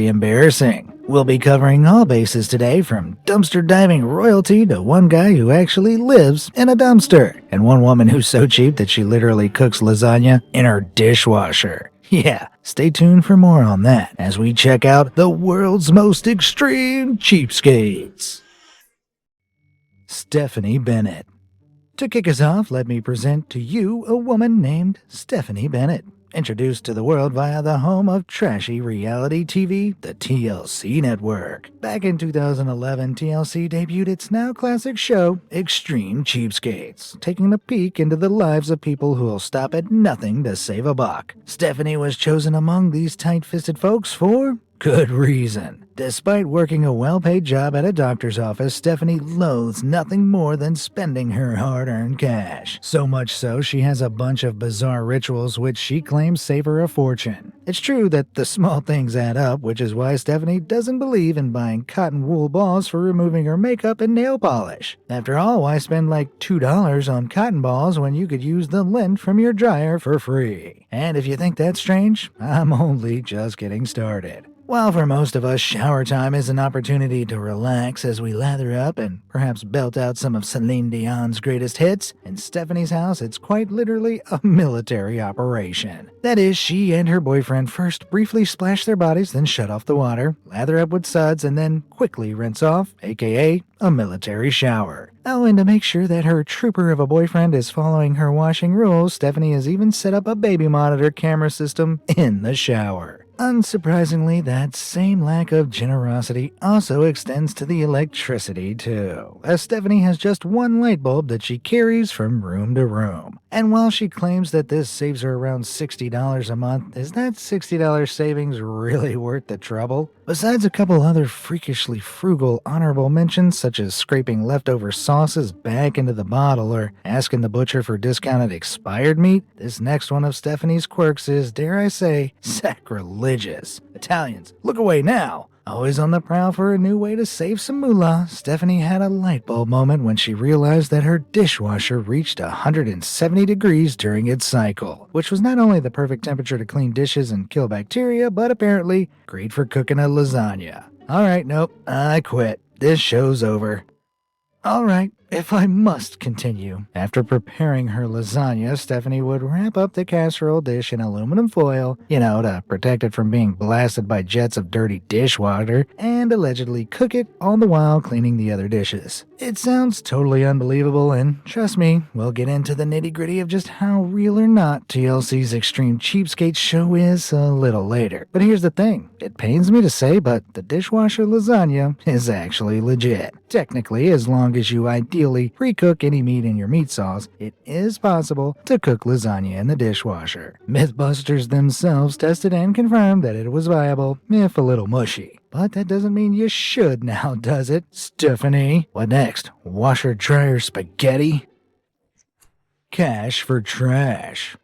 pretty embarrassing. We'll be covering all bases today, from dumpster diving royalty to one guy who actually lives in a dumpster, and one woman who's so cheap that she literally cooks lasagna in her dishwasher. Yeah, stay tuned for more on that as we check out the world's most extreme cheapskates. Stephanie Bennett. To kick us off, let me present to you a woman named Stephanie Bennett. Introduced to the world via the home of trashy reality TV, the TLC network. Back in 2011, TLC debuted its now classic show, Extreme Cheapskates, taking a peek into the lives of people who'll stop at nothing to save a buck. Stephanie was chosen among these tight-fisted folks for good reason. Despite working a well-paid job at a doctor's office, Stephanie loathes nothing more than spending her hard-earned cash. So much so, she has a bunch of bizarre rituals which she claims save her a fortune. It's true that the small things add up, which is why Stephanie doesn't believe in buying cotton wool balls for removing her makeup and nail polish. After all, why spend like $2 on cotton balls when you could use the lint from your dryer for free? And if you think that's strange, I'm only just getting started. While for most of us, shower time is an opportunity to relax as we lather up and perhaps belt out some of Celine Dion's greatest hits, in Stephanie's house it's quite literally a military operation. That is, she and her boyfriend first briefly splash their bodies, then shut off the water, lather up with suds, and then quickly rinse off, aka a military shower. Oh, and to make sure that her trooper of a boyfriend is following her washing rules, Stephanie has even set up a baby monitor camera system in the shower. Unsurprisingly, that same lack of generosity also extends to the electricity too, as Stephanie has just one light bulb that she carries from room to room. And while she claims that this saves her around $60 a month, is that $60 savings really worth the trouble? Besides a couple other freakishly frugal honorable mentions, such as scraping leftover sauces back into the bottle or asking the butcher for discounted expired meat, this next one of Stephanie's quirks is, dare I say, sacrilegious. Italians, look away now! Always on the prowl for a new way to save some moolah, Stephanie had a light bulb moment when she realized that her dishwasher reached 170 degrees during its cycle, which was not only the perfect temperature to clean dishes and kill bacteria, but apparently great for cooking a lasagna. Alright, nope, I quit. This show's over. Alright, if I must continue. After preparing her lasagna, Stephanie would wrap up the casserole dish in aluminum foil, to protect it from being blasted by jets of dirty dishwater, and allegedly cook it, all the while cleaning the other dishes. It sounds totally unbelievable, and trust me, we'll get into the nitty-gritty of just how real or not TLC's Extreme Cheapskates show is a little later. But here's the thing, it pains me to say, but the dishwasher lasagna is actually legit. Technically, as long as you ideally pre-cook any meat in your meat sauce, it is possible to cook lasagna in the dishwasher. Mythbusters themselves tested and confirmed that it was viable, if a little mushy. But that doesn't mean you should now, does it, Stephanie? What next? Washer dryer spaghetti? Cash for trash.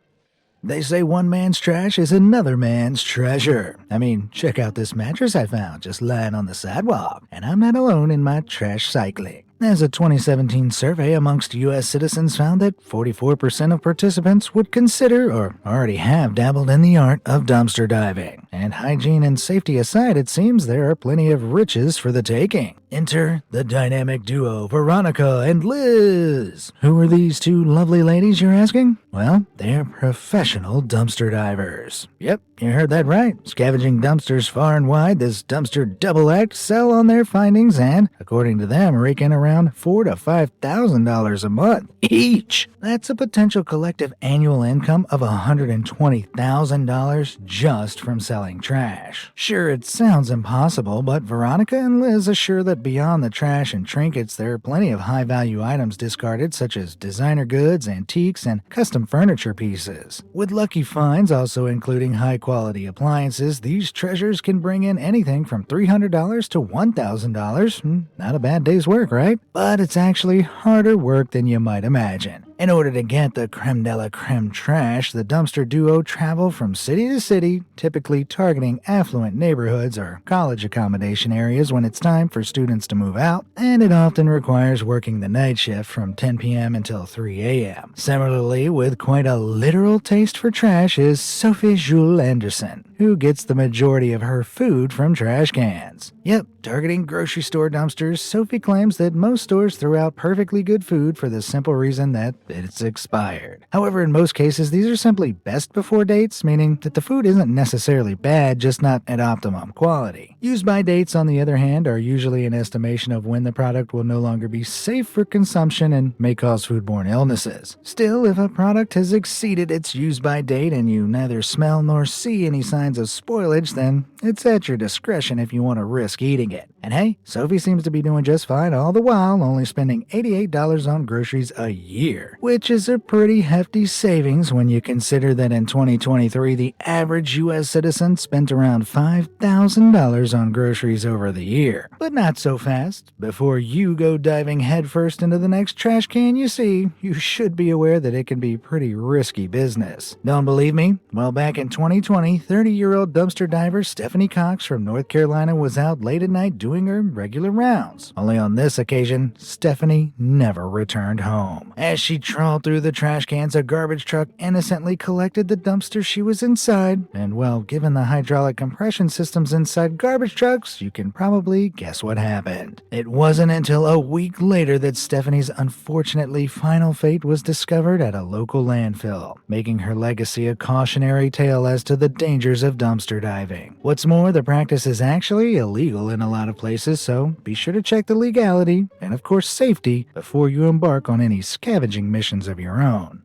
They say one man's trash is another man's treasure. I mean, check out this mattress I found just lying on the sidewalk, and I'm not alone in my trash cycling. As a 2017 survey amongst U.S. citizens found that 44% of participants would consider or already have dabbled in the art of dumpster diving. And hygiene and safety aside, it seems there are plenty of riches for the taking. Enter the dynamic duo Veronica and Liz. Who are these two lovely ladies, you're asking? Well, they're professional dumpster divers. Yep, you heard that right. Scavenging dumpsters far and wide, this dumpster double act sell on their findings and, according to them, rake in around $4,000 to $5,000 a month each. That's a potential collective annual income of $120,000 just from selling trash. Sure, it sounds impossible, but Veronica and Liz assure that beyond the trash and trinkets, there are plenty of high-value items discarded, such as designer goods, antiques, and custom furniture pieces. With lucky finds also including high-quality appliances, these treasures can bring in anything from $300 to $1,000. Not a bad day's work, right? But it's actually harder work than you might imagine. In order to get the creme de la creme trash, the dumpster duo travel from city to city, typically targeting affluent neighborhoods or college accommodation areas when it's time for students to move out, and it often requires working the night shift from 10 p.m. until 3 a.m. Similarly, with quite a literal taste for trash is Sophie Jules Anderson, who gets the majority of her food from trash cans. Yep, targeting grocery store dumpsters, Sophie claims that most stores throw out perfectly good food for the simple reason that it's expired. However, in most cases, these are simply best before dates, meaning that the food isn't necessarily bad, just not at optimum quality. Use by dates, on the other hand, are usually an estimation of when the product will no longer be safe for consumption and may cause foodborne illnesses. Still, if a product has exceeded its use by date and you neither smell nor see any signs of spoilage, then it's at your discretion if you want to risk eating it. And hey, Sophie seems to be doing just fine all the while, only spending $88 on groceries a year, which is a pretty hefty savings when you consider that in 2023 the average U.S. citizen spent around $5,000 on groceries over the year. But not so fast. Before you go diving headfirst into the next trash can you see, you should be aware that it can be pretty risky business. Don't believe me? Well, back in 2020, 30-year-old dumpster diver Stephanie Cox from North Carolina was out late at night doing her regular rounds. Only on this occasion, Stephanie never returned home. As she trawled through the trash cans, a garbage truck innocently collected the dumpster she was inside, and well, given the hydraulic compression systems inside garbage trucks, you can probably guess what happened. It wasn't until a week later that Stephanie's unfortunately final fate was discovered at a local landfill, making her legacy a cautionary tale as to the dangers of dumpster diving. What's more, the practice is actually illegal in a lot of places, so be sure to check the legality and, of course, safety before you embark on any scavenging missions of your own.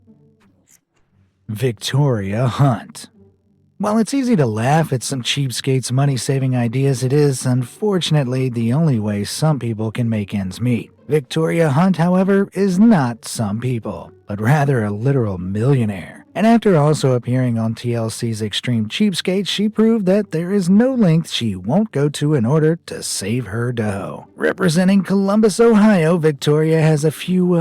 Victoria Hunt. While it's easy to laugh at some cheapskates' money-saving ideas, it is, unfortunately, the only way some people can make ends meet. Victoria Hunt, however, is not some people, but rather a literal millionaire. And after also appearing on TLC's Extreme Cheapskates, she proved that there is no length she won't go to in order to save her dough. Representing Columbus, Ohio, Victoria has a few,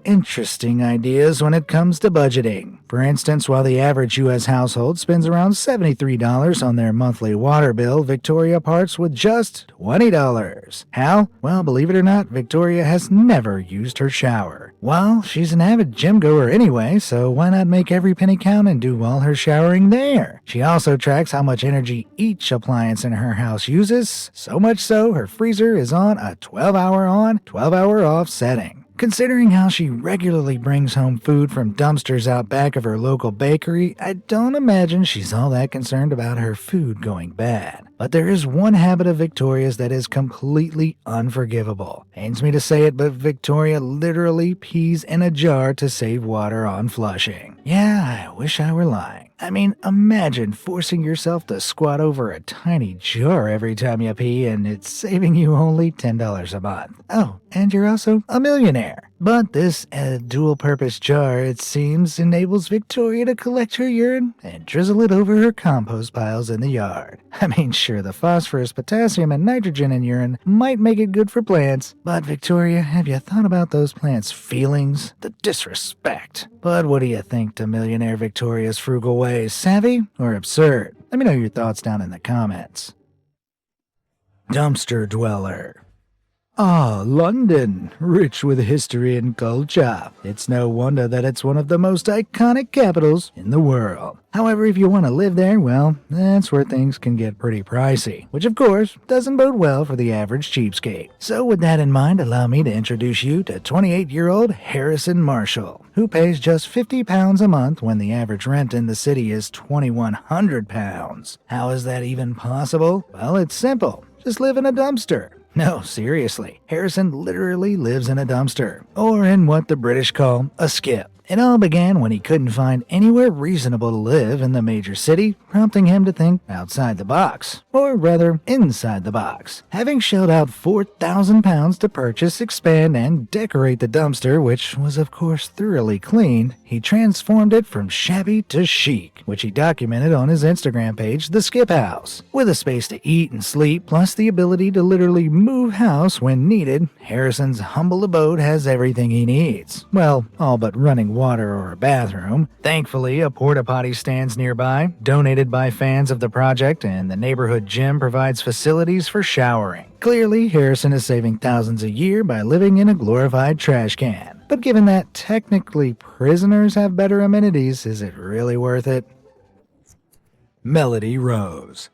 interesting ideas when it comes to budgeting. For instance, while the average U.S. household spends around $73 on their monthly water bill, Victoria parts with just $20. How? Well, believe it or not, Victoria has never used her shower. Well, she's an avid gym goer anyway, so why not make every penny count and do all her showering there? She also tracks how much energy each appliance in her house uses, so much so her freezer is on a 12-hour on, 12-hour off setting. Considering how she regularly brings home food from dumpsters out back of her local bakery, I don't imagine she's all that concerned about her food going bad. But there is one habit of Victoria's that is completely unforgivable. Pains me to say it, but Victoria literally pees in a jar to save water on flushing. Yeah, I wish I were lying. I mean, imagine forcing yourself to squat over a tiny jar every time you pee and it's saving you only $10 a month. Oh, and you're also a millionaire. But this dual-purpose jar, it seems, enables Victoria to collect her urine and drizzle it over her compost piles in the yard. I mean, sure, the phosphorus, potassium, and nitrogen in urine might make it good for plants, but Victoria, have you thought about those plants' feelings? The disrespect. But what do you think to millionaire Victoria's frugal ways? Savvy or absurd? Let me know your thoughts down in the comments. Dumpster dweller. Ah, London, rich with history and culture. It's no wonder that it's one of the most iconic capitals in the world. However, if you want to live there, well, that's where things can get pretty pricey, which of course doesn't bode well for the average cheapskate. So with that in mind, allow me to introduce you to 28-year-old Harrison Marshall, who pays just £50 a month when the average rent in the city is £2,100. How is that even possible? Well, it's simple. Just live in a dumpster. No, seriously, Harrison literally lives in a dumpster, or in what the British call a skip. It all began when he couldn't find anywhere reasonable to live in the major city, prompting him to think outside the box, or rather, inside the box. Having shelled out £4,000 to purchase, expand, and decorate the dumpster, which was of course thoroughly cleaned, he transformed it from shabby to chic, which he documented on his Instagram page, The Skip House. With a space to eat and sleep, plus the ability to literally move house when needed, Harrison's humble abode has everything he needs. Well, all but running water or a bathroom. Thankfully, a porta potty stands nearby, donated by fans of the project, and the neighborhood gym provides facilities for showering. Clearly, Harrison is saving thousands a year by living in a glorified trash can. But given that technically prisoners have better amenities, is it really worth it? Melody Rose.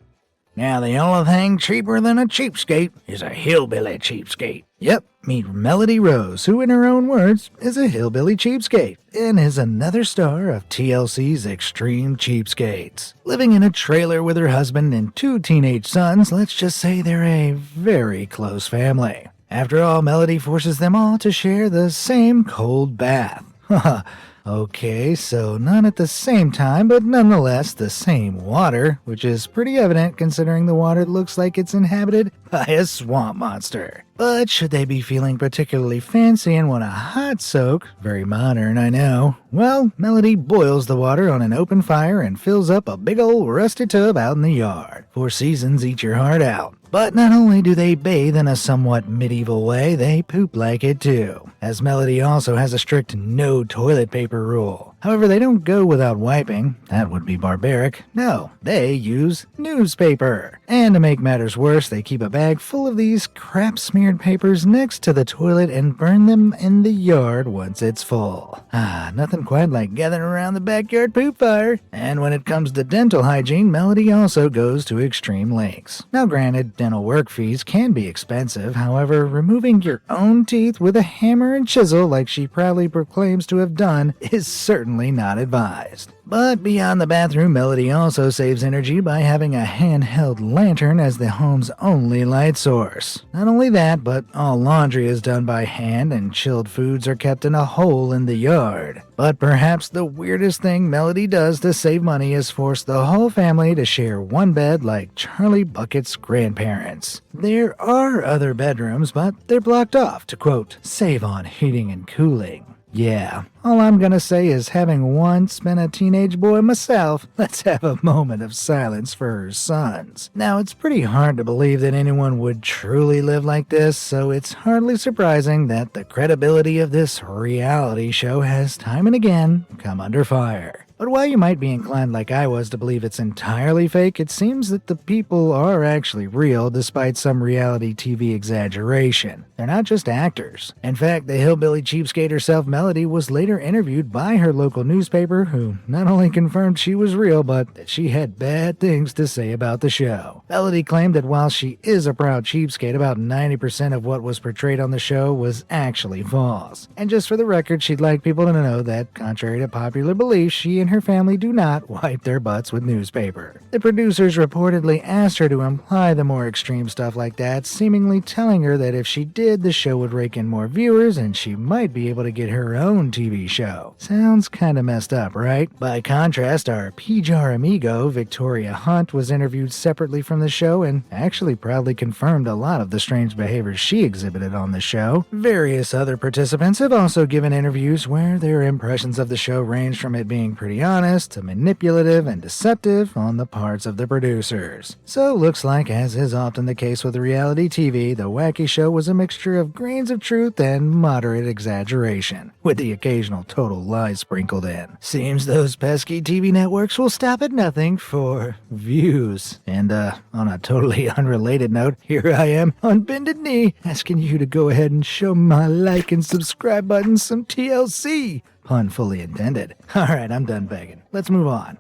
Now, the only thing cheaper than a cheapskate is a hillbilly cheapskate. Yep, meet Melody Rose, who in her own words is a hillbilly cheapskate, and is another star of TLC's Extreme Cheapskates. Living in a trailer with her husband and 2 teenage sons, let's just say they're a very close family. After all, Melody forces them all to share the same cold bath. Haha. Okay, so none at the same time, but nonetheless the same water, which is pretty evident considering the water looks like it's inhabited by a swamp monster. But should they be feeling particularly fancy and want a hot soak, very modern I know, well, Melody boils the water on an open fire and fills up a big old rusty tub out in the yard. 4 seasons eat your heart out. But not only do they bathe in a somewhat medieval way, they poop like it too, as Melody also has a strict no toilet paper rule. However, they don't go without wiping. That would be barbaric. No, they use newspaper. And to make matters worse, they keep a bag full of these crap-smeared papers next to the toilet and burn them in the yard once it's full. Nothing quite like gathering around the backyard poop fire. And when it comes to dental hygiene, Melody also goes to extreme lengths. Now granted, dental work fees can be expensive. However, removing your own teeth with a hammer and chisel like she proudly proclaims to have done is certainly not advised. But beyond the bathroom, Melody also saves energy by having a handheld lantern as the home's only light source. Not only that, but all laundry is done by hand and chilled foods are kept in a hole in the yard. But perhaps the weirdest thing Melody does to save money is force the whole family to share one bed like Charlie Bucket's grandparents. There are other bedrooms, but they're blocked off to, quote, save on heating and cooling. Yeah, all I'm gonna say is, having once been a teenage boy myself, let's have a moment of silence for her sons. Now, it's pretty hard to believe that anyone would truly live like this, so it's hardly surprising that the credibility of this reality show has time and again come under fire. But while you might be inclined like I was to believe it's entirely fake, it seems that the people are actually real despite some reality TV exaggeration. They're not just actors. In fact, the hillbilly cheapskate herself, Melody, was later interviewed by her local newspaper, who not only confirmed she was real, but that she had bad things to say about the show. Melody claimed that while she is a proud cheapskate, about 90% of what was portrayed on the show was actually false. And just for the record, she'd like people to know that, contrary to popular belief, she and her family do not wipe their butts with newspaper. The producers reportedly asked her to imply the more extreme stuff like that, seemingly telling her that if she did, the show would rake in more viewers and she might be able to get her own TV show. Sounds kinda messed up, right? By contrast, our PJR amigo, Victoria Hunt, was interviewed separately from the show and actually proudly confirmed a lot of the strange behavior she exhibited on the show. Various other participants have also given interviews where their impressions of the show range from it being pretty honest to manipulative and deceptive on the parts of the producers. So looks like, as is often the case with reality TV, the wacky show was a mixture of grains of truth and moderate exaggeration, with the occasional total lie sprinkled in. Seems those pesky TV networks will stop at nothing for views. And on a totally unrelated note, here I am on bended knee asking you to go ahead and show my like and subscribe button some TLC. Pun fully intended. Alright, I'm done begging. Let's move on.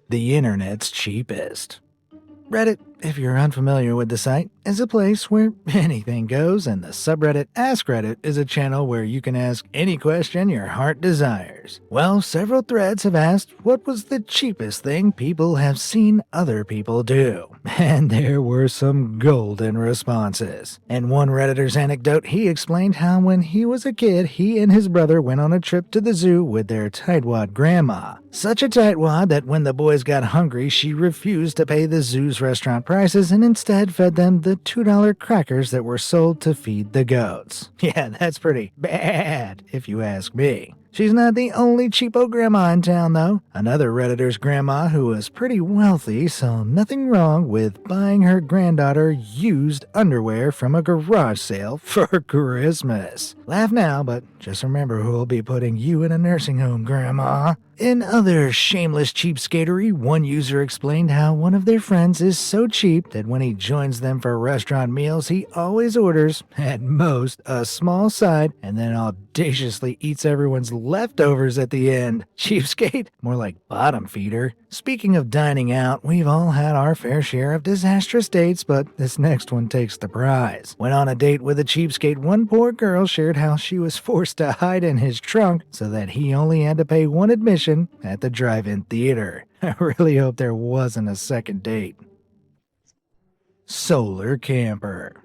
The internet's cheapest. Reddit, if you're unfamiliar with the site, is a place where anything goes, and the subreddit Ask Reddit is a channel where you can ask any question your heart desires. Well, several threads have asked what was the cheapest thing people have seen other people do. And there were some golden responses. In one Redditor's anecdote, he explained how when he was a kid, he and his brother went on a trip to the zoo with their tightwad grandma. Such a tightwad that when the boys got hungry, she refused to pay the zoo's restaurant prices and instead fed them the $2 crackers that were sold to feed the goats. Yeah, that's pretty bad, if you ask me. She's not the only cheapo grandma in town, though. Another Redditor's grandma who was pretty wealthy saw nothing wrong with buying her granddaughter used underwear from a garage sale for Christmas. Laugh now, but just remember who will be putting you in a nursing home, Grandma. In other shameless cheapskatery, one user explained how one of their friends is so cheap that when he joins them for restaurant meals, he always orders, at most, a small side and then audaciously eats everyone's leftovers at the end. Cheapskate? More like bottom feeder. Speaking of dining out, we've all had our fair share of disastrous dates, but this next one takes the prize. When on a date with a cheapskate, one poor girl shared how she was forced to hide in his trunk so that he only had to pay one admission at the drive-in theater. I really hope there wasn't a second date. Solar camper.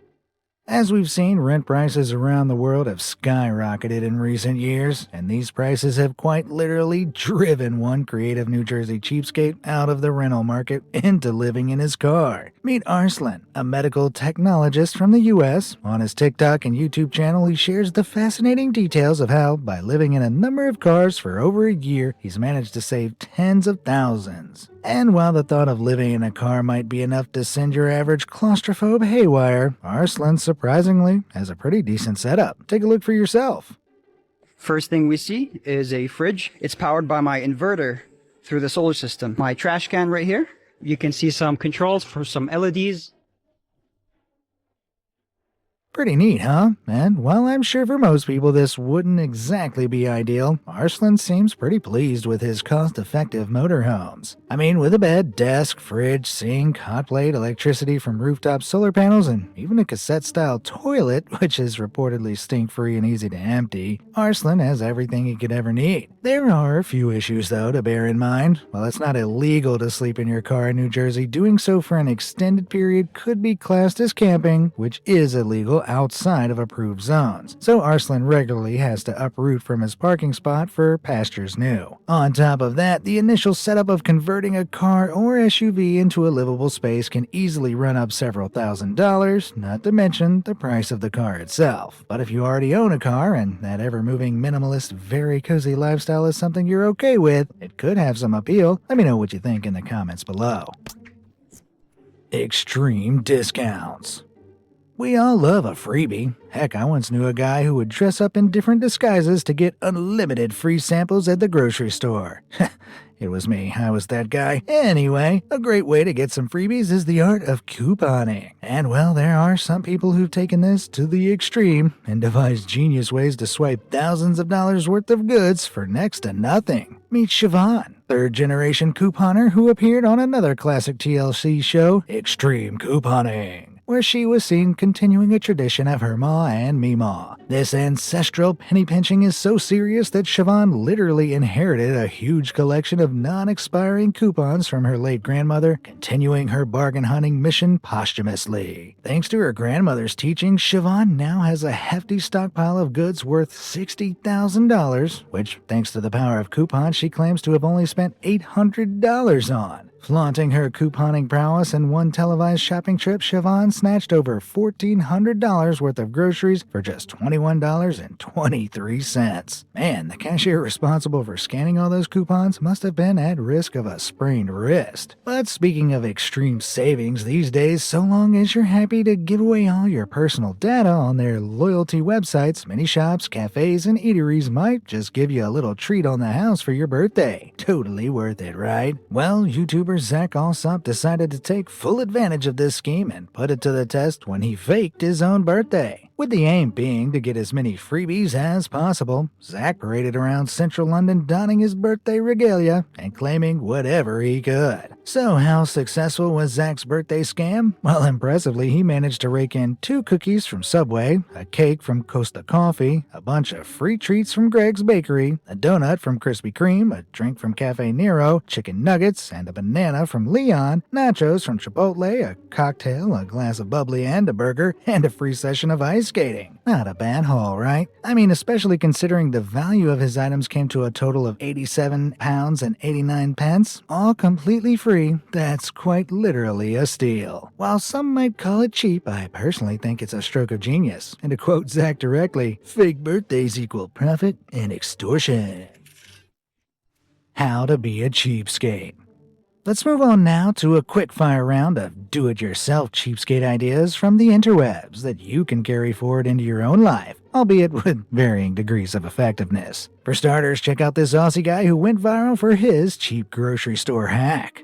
As we've seen, rent prices around the world have skyrocketed in recent years, and these prices have quite literally driven one creative New Jersey cheapskate out of the rental market into living in his car. Meet Arslan, a medical technologist from the US. On his TikTok and YouTube channel, he shares the fascinating details of how, by living in a number of cars for over a year, he's managed to save tens of thousands. And while the thought of living in a car might be enough to send your average claustrophobe haywire, Arslan surprisingly has a pretty decent setup. Take a look for yourself. First thing we see is a fridge. It's powered by my inverter through the solar system. My trash can right here. You can see some controls for some LEDs. Pretty neat, huh? And while I'm sure for most people this wouldn't exactly be ideal, Arslan seems pretty pleased with his cost-effective motorhomes. I mean, with a bed, desk, fridge, sink, hot plate, electricity from rooftop solar panels, and even a cassette-style toilet, which is reportedly stink-free and easy to empty, Arslan has everything he could ever need. There are a few issues, though, to bear in mind. While it's not illegal to sleep in your car in New Jersey, doing so for an extended period could be classed as camping, which is illegal outside of approved zones. So Arslan regularly has to uproot from his parking spot for pastures new. On top of that, the initial setup of converting a car or SUV into a livable space can easily run up several $1,000s, not to mention the price of the car itself. But if you already own a car and that ever-moving minimalist, very cozy lifestyle is something you're okay with, it could have some appeal. Let me know what you think in the comments below. Extreme discounts. We all love a freebie. Heck, I once knew a guy who would dress up in different disguises to get unlimited free samples at the grocery store. It was me. I was that guy. Anyway, a great way to get some freebies is the art of couponing. And well, there are some people who've taken this to the extreme and devised genius ways to swipe thousands of dollars worth of goods for next to nothing. Meet Siobhan, third-generation couponer who appeared on another classic TLC show, Extreme Couponing, where she was seen continuing a tradition of her ma and Meemaw. This ancestral penny pinching is so serious that Siobhan literally inherited a huge collection of non-expiring coupons from her late grandmother, continuing her bargain hunting mission posthumously. Thanks to her grandmother's teachings, Siobhan now has a hefty stockpile of goods worth $60,000, which, thanks to the power of coupons, she claims to have only spent $800 on. Flaunting her couponing prowess in one televised shopping trip, Siobhan snatched over $1,400 worth of groceries for just $21.23. Man, the cashier responsible for scanning all those coupons must have been at risk of a sprained wrist. But speaking of extreme savings these days, so long as you're happy to give away all your personal data on their loyalty websites, many shops, cafes, and eateries might just give you a little treat on the house for your birthday. Totally worth it, right? Well, YouTuber Zach Alsop decided to take full advantage of this scheme and put it to the test when he faked his own birthday. With the aim being to get as many freebies as possible, Zach paraded around central London donning his birthday regalia and claiming whatever he could. So how successful was Zach's birthday scam? Well, impressively, he managed to rake in 2 cookies from Subway, a cake from Costa Coffee, a bunch of free treats from Greg's Bakery, a donut from Krispy Kreme, a drink from Cafe Nero, chicken nuggets, and a banana from Leon, nachos from Chipotle, a cocktail, a glass of bubbly and a burger, and a free session of ice cheapskating. Not a bad haul, right? I mean, especially considering the value of his items came to a total of £87 and 89 pence, all completely free. That's quite literally a steal. While some might call it cheap, I personally think it's a stroke of genius. And to quote Zach directly, fake birthdays equal profit and extortion. How to be a cheapskate. Let's move on now to a quick-fire round of do-it-yourself cheapskate ideas from the interwebs that you can carry forward into your own life, albeit with varying degrees of effectiveness. For starters, check out this Aussie guy who went viral for his cheap grocery store hack.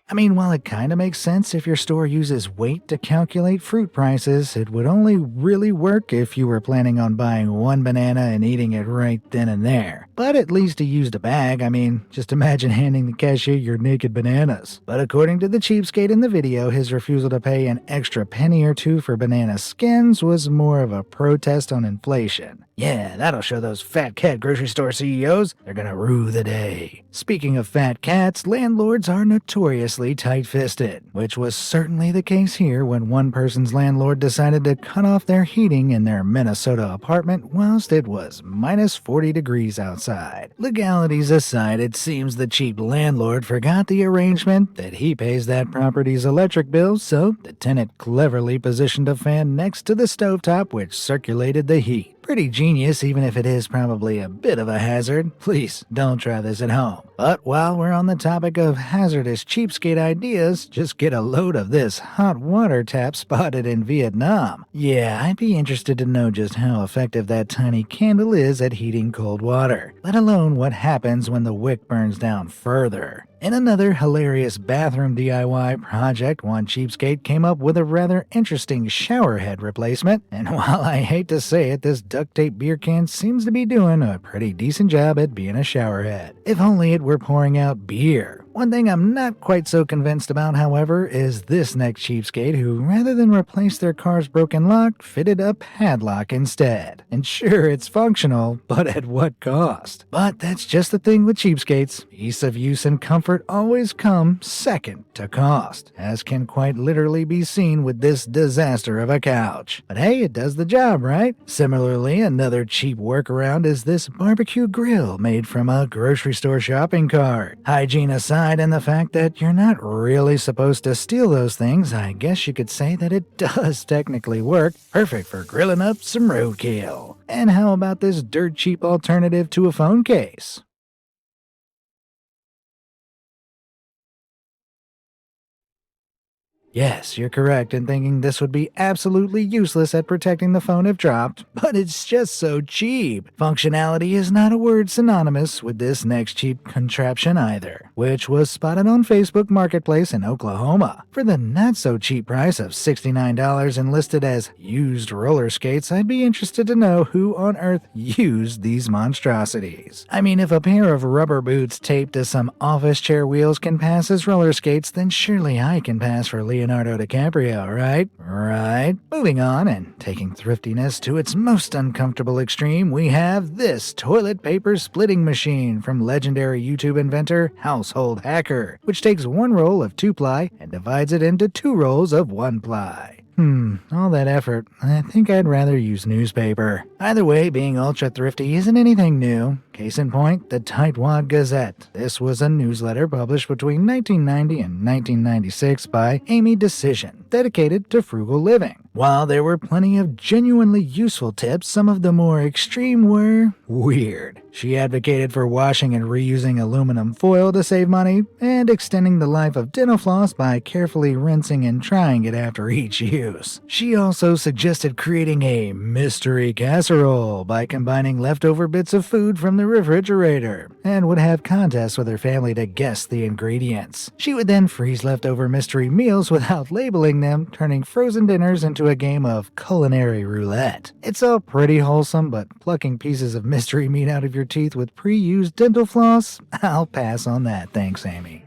I mean, while it kinda makes sense if your store uses weight to calculate fruit prices, it would only really work if you were planning on buying one banana and eating it right then and there. But at least he used a bag. I mean, just imagine handing the cashier your naked bananas. But according to the cheapskate in the video, his refusal to pay an extra penny or two for banana skins was more of a protest on inflation. Yeah, that'll show those fat cat grocery store CEOs. They're gonna rue the day. Speaking of fat cats, landlords are notoriously tight-fisted, which was certainly the case here when one person's landlord decided to cut off their heating in their Minnesota apartment whilst it was minus 40 degrees outside. Legalities aside, it seems the cheap landlord forgot the arrangement that he pays that property's electric bill, so the tenant cleverly positioned a fan next to the stovetop which circulated the heat. Pretty genius, even if it is probably a bit of a hazard. Please don't try this at home. But while we're on the topic of hazardous cheapskate ideas, just get a load of this hot water tap spotted in Vietnam. Yeah, I'd be interested to know just how effective that tiny candle is at heating cold water, let alone what happens when the wick burns down further. In another hilarious bathroom DIY project, one cheapskate came up with a rather interesting shower head replacement, and while I hate to say it, this duct tape beer can seems to be doing a pretty decent job at being a shower head. If only it were pouring out beer. One thing I'm not quite so convinced about, however, is this next cheapskate who, rather than replace their car's broken lock, fitted a padlock instead. And sure, it's functional, but at what cost? But that's just the thing with cheapskates. Ease of use and comfort always come second to cost, as can quite literally be seen with this disaster of a couch. But hey, it does the job, right? Similarly, another cheap workaround is this barbecue grill made from a grocery store shopping cart. Hygiene aside, and the fact that you're not really supposed to steal those things, I guess you could say that it does technically work. Perfect for grilling up some roadkill. And how about this dirt cheap alternative to a phone case? Yes, you're correct in thinking this would be absolutely useless at protecting the phone if dropped, but it's just so cheap. Functionality is not a word synonymous with this next cheap contraption either, which was spotted on Facebook Marketplace in Oklahoma. For the not-so-cheap price of $69 and listed as used roller skates, I'd be interested to know who on earth used these monstrosities. I mean, if a pair of rubber boots taped to some office chair wheels can pass as roller skates, then surely I can pass for Leonardo DiCaprio, right? Right. Moving on, and taking thriftiness to its most uncomfortable extreme, we have this toilet paper splitting machine from legendary YouTube inventor Household Hacker, which takes one roll of 2-ply and divides it into 2 rolls of 1-ply. All that effort. I think I'd rather use newspaper. Either way, being ultra thrifty isn't anything new. Case in point, the Tightwad Gazette. This was a newsletter published between 1990 and 1996 by Amy Decision, dedicated to frugal living. While there were plenty of genuinely useful tips, some of the more extreme were weird. She advocated for washing and reusing aluminum foil to save money, and extending the life of dental floss by carefully rinsing and drying it after each use. She also suggested creating a mystery casserole by combining leftover bits of food from the refrigerator, and would have contests with her family to guess the ingredients. She would then freeze leftover mystery meals without labeling them, turning frozen dinners into a game of culinary roulette. It's all pretty wholesome, but plucking pieces of mystery meat out of your teeth with pre-used dental floss? I'll pass on that, thanks, Amy.